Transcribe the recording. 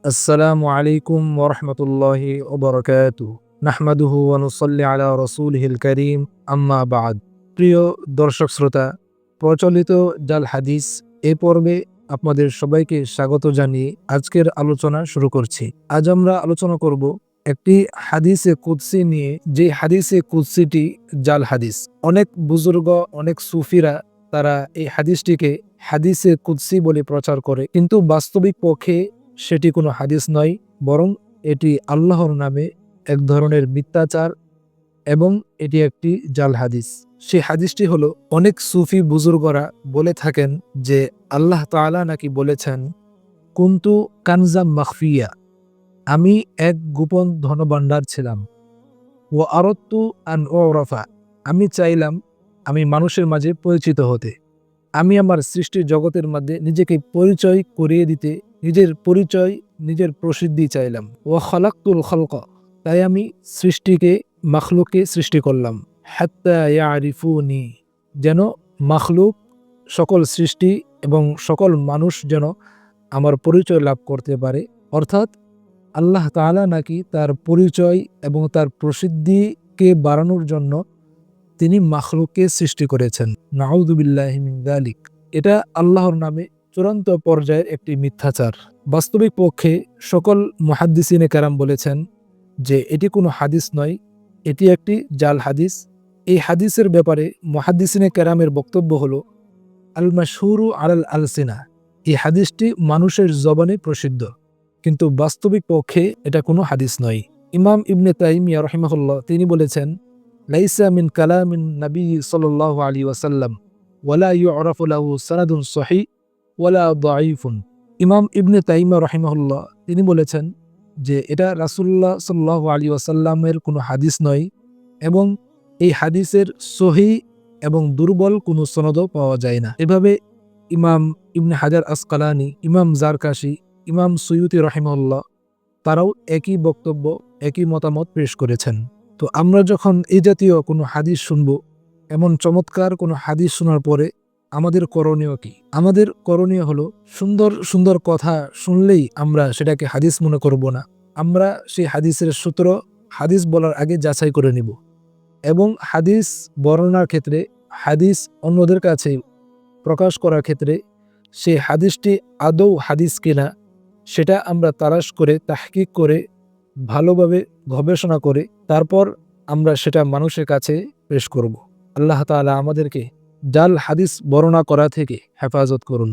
আসসালামু আলাইকুম ওরহমতুল্লাহি ওবরকাতুহু নাহমাদুহু ওয়া নুসাল্লি আলা রাসূলিহিল কারীম আম্মা বা'দ। প্রিয় দর্শক শ্রোতা, প্রচলিত জাল হাদিস এই পর্বে আপনাদের সবাইকে স্বাগত জানিয়ে আজকের আলোচনা শুরু করছি। আজ আমরা আলোচনা করব একটি হাদিসে কুদসি নিয়ে, যে হাদিসে কুদসিটি জাল হাদিস। অনেক বুজুর্গ, অনেক সুফিরা তারা এই হাদিসটিকে হাদিসে কুদসি বলে প্রচার করে, কিন্তু বাস্তবিক পক্ষে সেটি কোনো হাদিস নয়, বরং এটি আল্লাহর নামে এক ধরনের মিথ্যাচার এবং এটি একটি জাল হাদিস। সেই হাদিসটি হলো, অনেক সুফি বুজুর্গরা বলে থাকেন যে আল্লাহ তাআলা নাকি বলেছেন, কুনতু কানজাম মাখফিয়া, আমি এক গোপন ধনভাণ্ডার ছিলাম। ও আরত্তু আন ওরফা, আমি চাইলাম আমি মানুষের মাঝে পরিচিত হতে। আমি আমার সৃষ্টির জগতের মধ্যে নিজেকে পরিচয় করিয়ে দিতে, নিজের পরিচয়, নিজের প্রসিদ্ধি চাইলাম। ও খালাক্তুল খালক, তাই আমি সৃষ্টিকে, মাখলুককে সৃষ্টি করলাম। হাত্তা ইয়ারিফুনি, যেন মাখলুক, সকল সৃষ্টি এবং সকল মানুষ যেন আমার পরিচয় লাভ করতে পারে। অর্থাৎ আল্লাহ তাআলা নাকি তার পরিচয় এবং তার প্রসিদ্ধিকে বাড়ানোর জন্য তিনি মাখলুককে সৃষ্টি করেছেন। নাউযু বিল্লাহি মিন যালিক। এটা আল্লাহর নামে চূড়ান্ত পর্যায়ের একটি মিথ্যাচার। বাস্তবিক পক্ষে সকল মুহাদ্দিসিনে কেরাম বলেছেন যে এটি কোনো হাদিস নয়, এটি একটি জাল হাদিস। এই হাদিসের ব্যাপারে মুহাদ্দিসিনে কেরামের বক্তব্য হলো, আল মাশহুরু আলাল আলসিনা, এই হাদিসটি মানুষের জবানে প্রসিদ্ধ, কিন্তু বাস্তবিক পক্ষে এটা কোনো হাদিস নয়। ইমাম ইবনে তাইমিয়া রাহিমাহুল্লাহ তিনি বলেছেন, লাইসা মিন কালামিন নবী সাল্লাল্লাহু আলাইহি ওয়াসাল্লাম ওয়ালা ইউরাফু লাহু সানাদুন সহিহ ওয়ালা দাঈফুন। ইমাম ইবনে তাইমিয়া রাহিমাহুল্লাহ তিনি বলেছেন যে এটা রাসূলুল্লাহ সাল্লাল্লাহু আলাইহি ওয়াসাল্লামের কোনো হাদিস নয়, এবং এই হাদিসের সহিহ এবং দুর্বল কোনো সনদও পাওয়া যায় না। এভাবে ইমাম ইবনে হাজার আসকালানি, ইমাম জারকাশি, ইমাম সুয়ুতি রাহিমাহুল্লাহ তারাও একই বক্তব্য, একই মতামত পেশ করেছেন। তো আমরা যখন এই জাতীয় কোনো হাদিস শুনবো, এমন চমৎকার কোনো হাদিস শোনার পরে আমাদের করণীয় কি? আমাদের করণীয় হলো, সুন্দর সুন্দর কথা শুনলেই আমরা সেটাকে হাদিস মনে করব না। আমরা সেই হাদিসের সূত্র হাদিস বলার আগে যাচাই করে নিব, এবং হাদিস বর্ণনার ক্ষেত্রে, হাদিস অন্যদের কাছে প্রকাশ করার ক্ষেত্রে সেই হাদিসটি আদৌ হাদিস কিনা সেটা আমরা তালাশ করে, তাহকিক করে, ভালোভাবে গবেষণা করে তারপর আমরা সেটা মানুষের কাছে পেশ করব। আল্লাহ তাআলা আমাদেরকে জাল হাদিস বর্ণনা করা থেকে হেফাজত করুন।